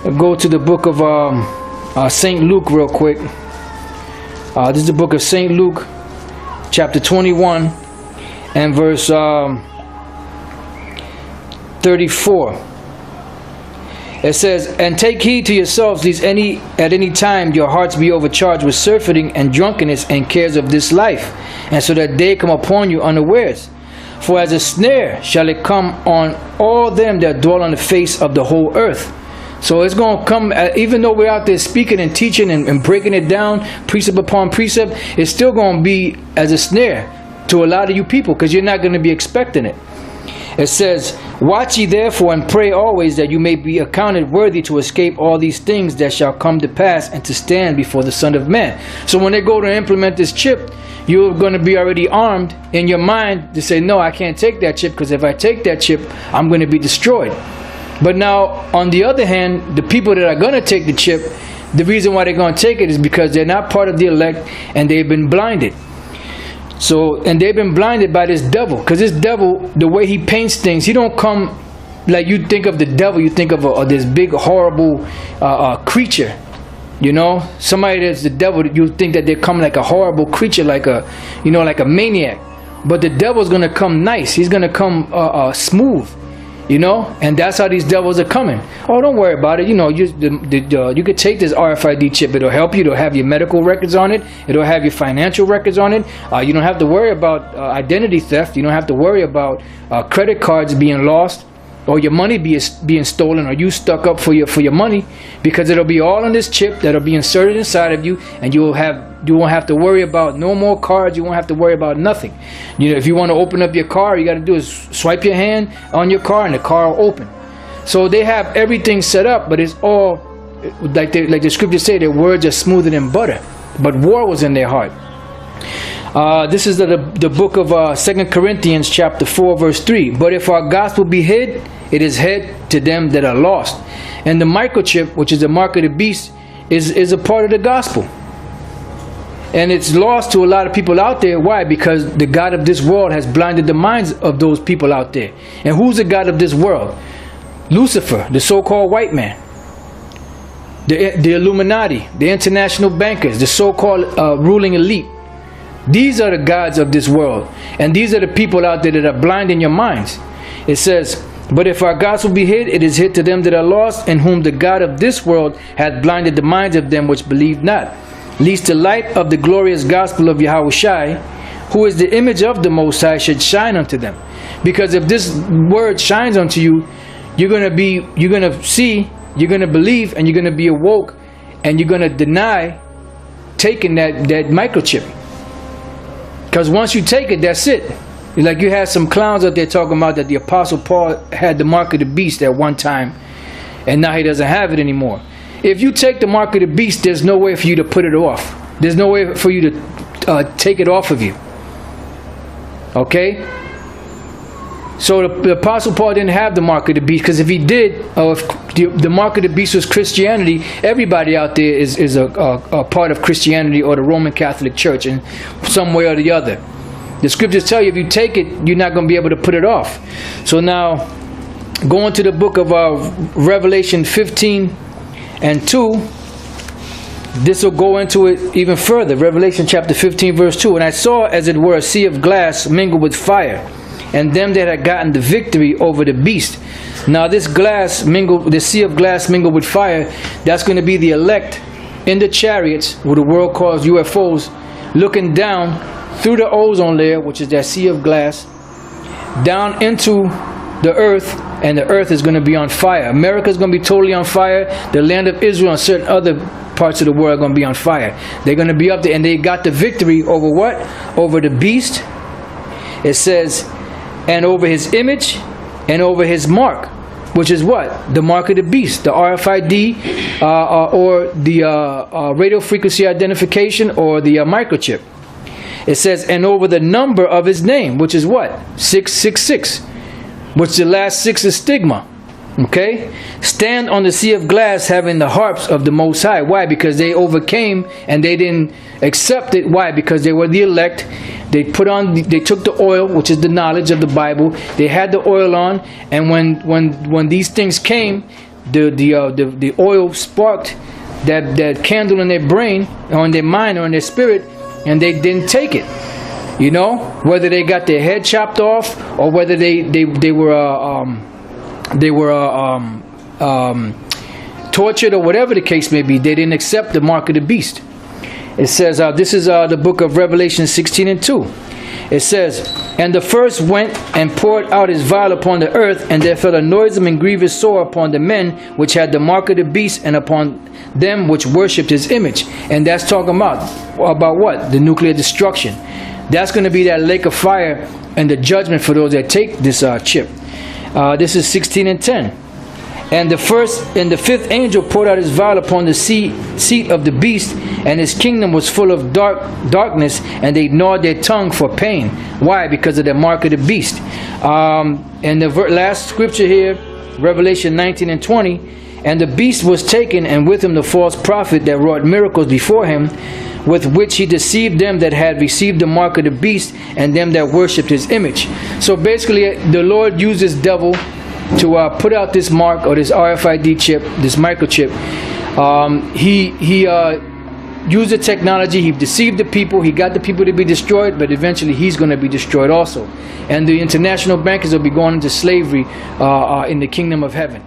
I'll go to the book of St. Luke real quick. This is the book of St. Luke, chapter 21 and verse 34. It says, and take heed to yourselves, lest at any time your hearts be overcharged with surfeiting and drunkenness and cares of this life, and so that day come upon you unawares. For as a snare shall it come on all them that dwell on the face of the whole earth. So it's going to come, even though we're out there speaking and teaching and breaking it down, precept upon precept, it's still going to be as a snare to a lot of you people, because you're not going to be expecting it. It says, watch ye therefore and pray always, that you may be accounted worthy to escape all these things that shall come to pass, and to stand before the Son of Man. So when they go to implement this chip, you're going to be already armed in your mind to say, no, I can't take that chip, because if I take that chip, I'm going to be destroyed. But now, on the other hand, the people that are going to take the chip, the reason why they're going to take it is because they're not part of the elect, and they've been blinded. So, and they've been blinded by this devil, because this devil, the way he paints things, he don't come like you think of the devil. You think of this big horrible creature, you know, somebody that's the devil. You think that they come like a horrible creature, like a, you know, like a maniac. But the devil's gonna come nice. He's gonna come smooth, you know, and that's how these devils are coming. Oh, don't worry about it. You know, you could take this RFID chip. It'll help you. It'll have your medical records on it. It'll have your financial records on it. You don't have to worry about identity theft. You don't have to worry about credit cards being lost, or your money being stolen, or you stuck up for your money, because it'll be all on this chip that'll be inserted inside of you, and you won't have to worry about no more cards. You won't have to worry about nothing. You know, if you want to open up your car, all you got to do is swipe your hand on your car, and the car will open. So they have everything set up, but it's all like the scriptures say, their words are smoother than butter, but war was in their heart. This is the book of 2 Corinthians chapter 4 verse 3. But if our gospel be hid, it is hid to them that are lost. And the microchip, which is the mark of the beast, is a part of the gospel. And it's lost to a lot of people out there. Why? Because the God of this world has blinded the minds of those people out there. And who's the God of this world? Lucifer, the so-called white man. The Illuminati, the international bankers, the so-called ruling elite. These are the gods of this world. And these are the people out there that are blinding your minds. It says, but if our gospel be hid, it is hid to them that are lost, in whom the God of this world hath blinded the minds of them which believe not, lest the light of the glorious gospel of Yahushai, who is the image of the Most High, should shine unto them. Because if this word shines unto you, you're going to see, you're going to believe, and you're going to be awoke, and you're going to deny taking that microchip. Because once you take it, that's it. Like you had some clowns out there talking about that the Apostle Paul had the mark of the beast at one time, and now he doesn't have it anymore. If you take the mark of the beast, there's no way for you to put it off. There's no way for you to take it off of you. Okay? So the Apostle Paul didn't have the mark of the beast, because if he did, if the mark of the beast was Christianity, everybody out there is a part of Christianity or the Roman Catholic Church in some way or the other. The scriptures tell you if you take it, you're not going to be able to put it off. So now, going to the book of Revelation 15 and 2, this will go into it even further. Revelation chapter 15 verse 2. And I saw as it were a sea of glass mingled with fire, and them that had gotten the victory over the beast. Now this glass mingled, the sea of glass mingled with fire, that's going to be the elect in the chariots, what the world calls UFOs, looking down through the ozone layer, which is that sea of glass, down into the earth, and the earth is going to be on fire. America is going to be totally on fire. The land of Israel and certain other parts of the world are going to be on fire. They're going to be up there, and they got the victory over what? Over the beast. It says, and over his image, and over his mark, which is what? The mark of the beast, the RFID, or the radio frequency identification, or the microchip. It says, and over the number of his name, which is what? 666, which the last 6 is stigma. Okay? Stand on the sea of glass, having the harps of the Most High. Why? Because they overcame and they didn't accept it. Why? Because they were the elect. They took the oil, which is the knowledge of the Bible. They had the oil on, and when these things came, the oil sparked that candle in their brain, or in their mind, or in their spirit, and they didn't take it. You know, whether they got their head chopped off, or whether they were tortured, or whatever the case may be, they didn't accept the mark of the beast. It says, this is the book of Revelation 16 and 2. It says, and the first went and poured out his vial upon the earth, and there fell a noisome and grievous sore upon the men which had the mark of the beast, and upon them which worshipped his image. And that's talking about what? The nuclear destruction. That's going to be that lake of fire and the judgment for those that take this chip. This is 16 and 10. And the fifth angel poured out his vial upon the seat of the beast, and his kingdom was full of darkness, and they gnawed their tongue for pain. Why? Because of the mark of the beast. And the last scripture here, Revelation 19 and 20, and the beast was taken, and with him the false prophet that wrought miracles before him, with which he deceived them that had received the mark of the beast, and them that worshipped his image. So basically, the Lord used this devil to put out this mark, or this RFID chip, this microchip. He used the technology. He deceived the people. He got the people to be destroyed, but eventually he's going to be destroyed also. And the international bankers will be going into slavery in the kingdom of heaven.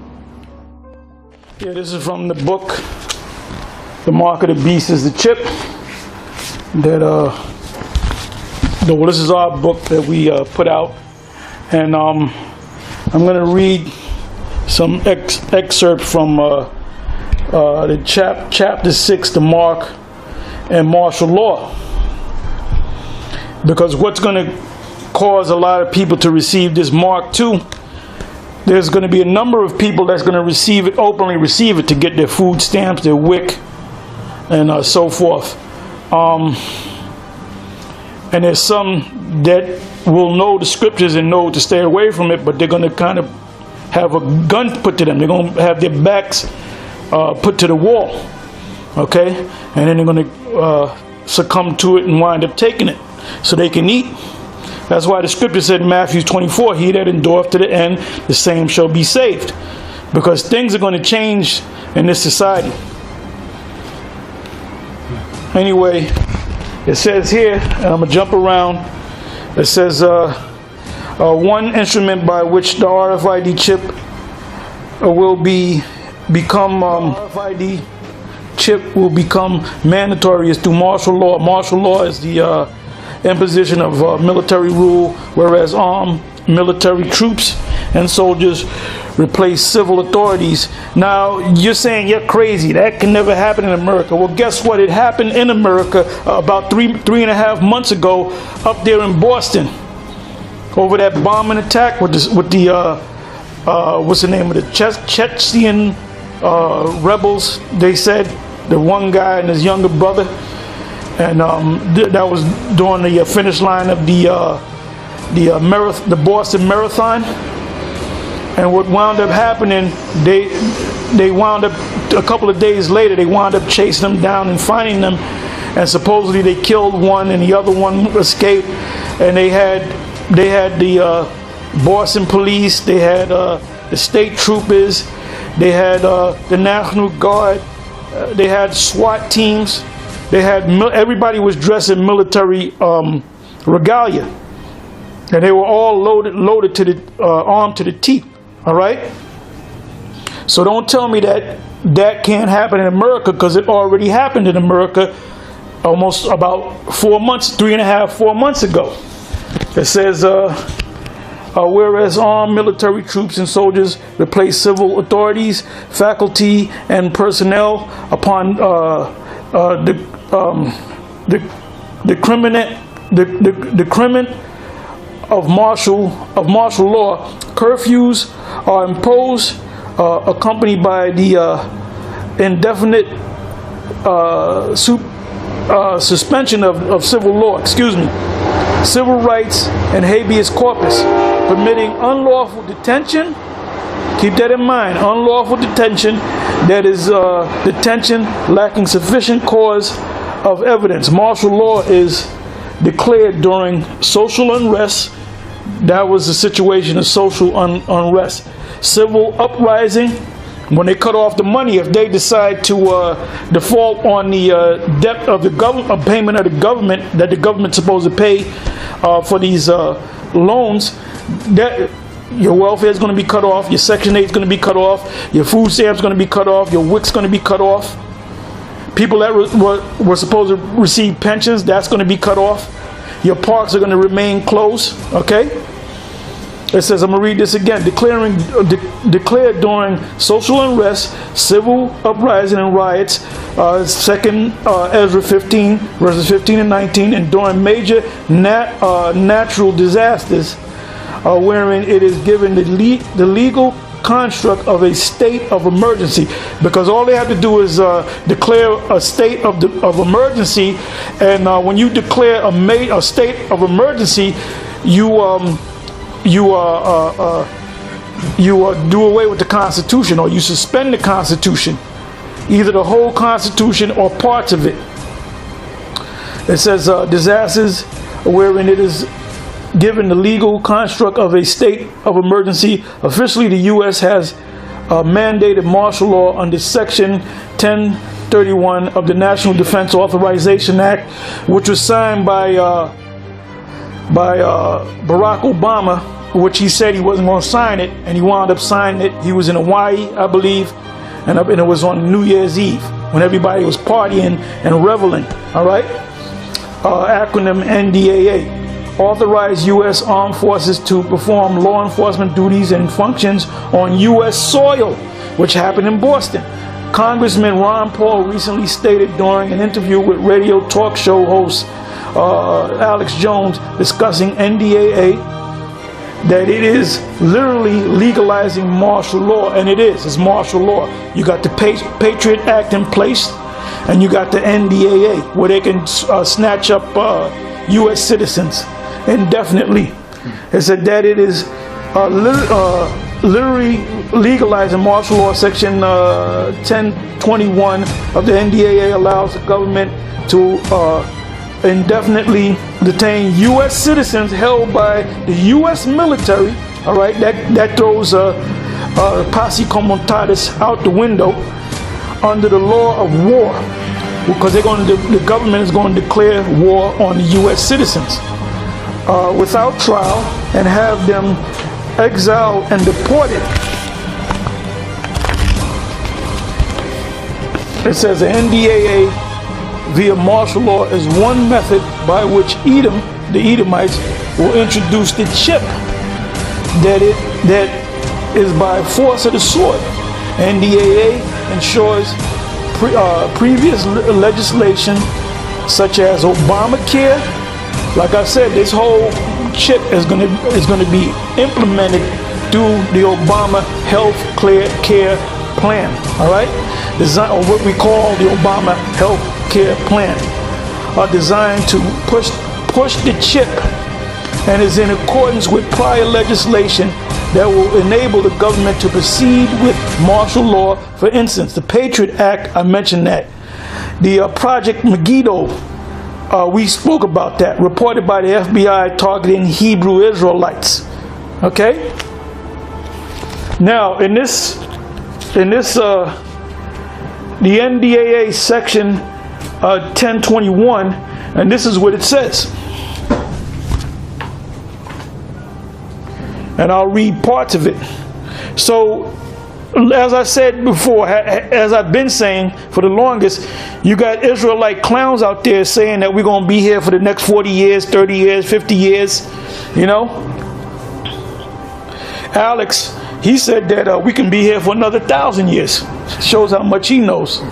Yeah, this is from the book, The Mark of the Beast is the Chip. This is our book that we put out. And I'm going to read some excerpt from the chapter 6, the mark and martial law. Because what's going to cause a lot of people to receive this mark too, there's going to be a number of people that's going to receive it, openly receive it, to get their food stamps, their WIC, and so forth. And there's some that will know the scriptures and know to stay away from it, but they're going to kind of have a gun put to them. They're going to have their backs put to the wall, okay? And then they're going to succumb to it and wind up taking it so they can eat. That's why the scripture said in Matthew 24, he that endureth to the end, the same shall be saved. Because things are going to change in this society. Anyway, it says here, and I'm going to jump around. It says, one instrument by which the RFID chip will become RFID chip will become mandatory is through martial law. Martial law is the imposition of military rule, whereas armed military troops and soldiers replace civil authorities. Now, you're saying you're crazy. That can never happen in America. Well, guess what? It happened in America about three and a half months ago up there in Boston over that bombing attack with the what's the name of the Chechen rebels, they said, the one guy and his younger brother. And that was during the finish line of the Boston Marathon. And what wound up happening, they wound up, a couple of days later, they wound up chasing them down and finding them. And supposedly they killed one and the other one escaped. And they had the Boston police, they had the state troopers, they had the National Guard, they had SWAT teams. They had everybody was dressed in military regalia, and they were all loaded to the armed to the teeth. All right. So don't tell me that can't happen in America, because it already happened in America almost about 4 months, 4 months ago. It says, whereas armed military troops and soldiers replace civil authorities, faculty, and personnel upon the criminant of martial law, curfews are imposed, accompanied by the indefinite suspension of civil law. Civil rights and habeas corpus, permitting unlawful detention. Keep that in mind. Unlawful detention, that is detention lacking sufficient cause of evidence. Martial law is declared during social unrest. That was the situation of social unrest. Civil uprising, when they cut off the money, if they decide to default on the debt of the government, payment of the government that the government's supposed to pay for these loans, that your welfare is going to be cut off, your Section 8 is going to be cut off, your food stamps is going to be cut off, your WIC's going to be cut off. People that were supposed to receive pensions, that's going to be cut off. Your parks are going to remain closed. Okay? It says, I'm going to read this again. Declared during social unrest, civil uprising and riots, 2nd Ezra 15, verses 15 and 19, and during major natural disasters, wherein it is given the legal construct of a state of emergency, because all they have to do is declare a state of emergency, and when you declare a state of emergency, you do away with the Constitution, or you suspend the Constitution, either the whole Constitution or parts of it. It says disasters wherein it is given the legal construct of a state of emergency. Officially, the U.S. has mandated martial law under Section 1031 of the National Defense Authorization Act, which was signed by Barack Obama, which he said he wasn't going to sign it, and he wound up signing it. He was in Hawaii, I believe, and it was on New Year's Eve when everybody was partying and reveling. All right, acronym NDAA. Authorize U.S. Armed Forces to perform law enforcement duties and functions on U.S. soil, which happened in Boston. Congressman Ron Paul recently stated during an interview with radio talk show host Alex Jones discussing NDAA that it is literally legalizing martial law, and it's martial law. You got the Patriot Act in place, and you got the NDAA, where they can snatch up U.S. citizens indefinitely. It said that it is literally legalizing martial law. Section 1021 of the NDAA allows the government to indefinitely detain U.S. citizens held by the U.S. military. All right, that throws posse comitatus out the window under the law of war, because the government is going to declare war on the U.S. citizens without trial and have them exiled and deported. It says the NDAA via martial law is one method by which the Edomites will introduce the chip that is by force of the sword. NDAA ensures previous legislation such as Obamacare. Like I said, this whole chip is going to be implemented through the Obama Health Care Plan. All right, design, or what we call the Obama Health Care Plan, are designed to push the chip, and is in accordance with prior legislation that will enable the government to proceed with martial law. For instance, the Patriot Act, I mentioned that. The Project Megiddo, we spoke about that, reported by the FBI targeting Hebrew Israelites. Okay? Now, in this, the NDAA section 1021, and this is what it says. And I'll read parts of it. So, as I said before, as I've been saying for the longest, you got Israelite clowns out there saying that we're going to be here for the next 40 years, 30 years, 50 years, you know. Alex, he said that we can be here for another 1,000 years. Shows how much he knows.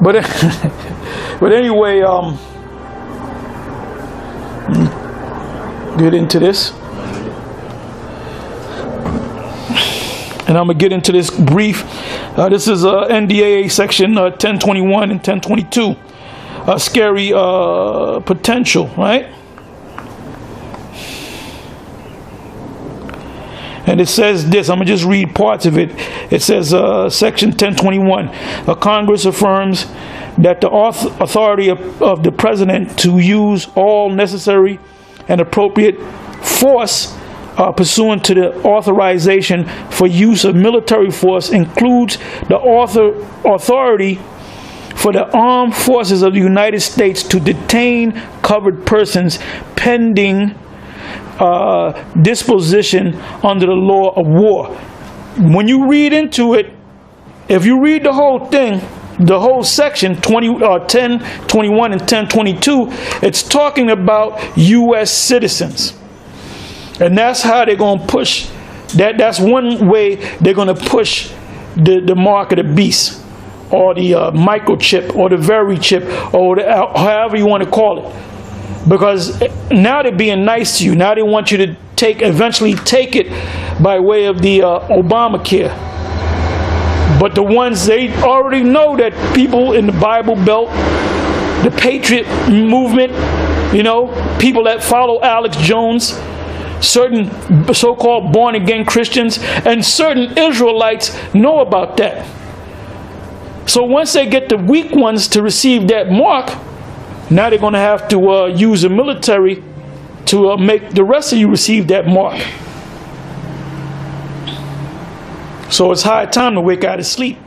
But anyway, get into this. And I'm going to get into this brief. This is NDAA section 1021 and 1022. Scary potential, right? And it says this. I'm going to just read parts of it. It says section 1021. Congress affirms that the authority of the president to use all necessary and appropriate force pursuant to the authorization for use of military force includes the authority for the armed forces of the United States to detain covered persons pending disposition under the law of war. When you read into it, if you read the whole thing, the whole section 1021 and 1022, it's talking about U.S. citizens. And that's how they're going to push that. That's one way they're going to push the mark of the beast, or the microchip, or the very chip, or however you want to call it. Because now they're being nice to you. Now they want you eventually take it by way of the Obamacare. But the ones, they already know that people in the Bible Belt, the Patriot movement, you know, people that follow Alex Jones, certain so-called born-again Christians, and certain Israelites know about that. So once they get the weak ones to receive that mark, now they're going to have to use the military to make the rest of you receive that mark. So it's high time to wake out of sleep.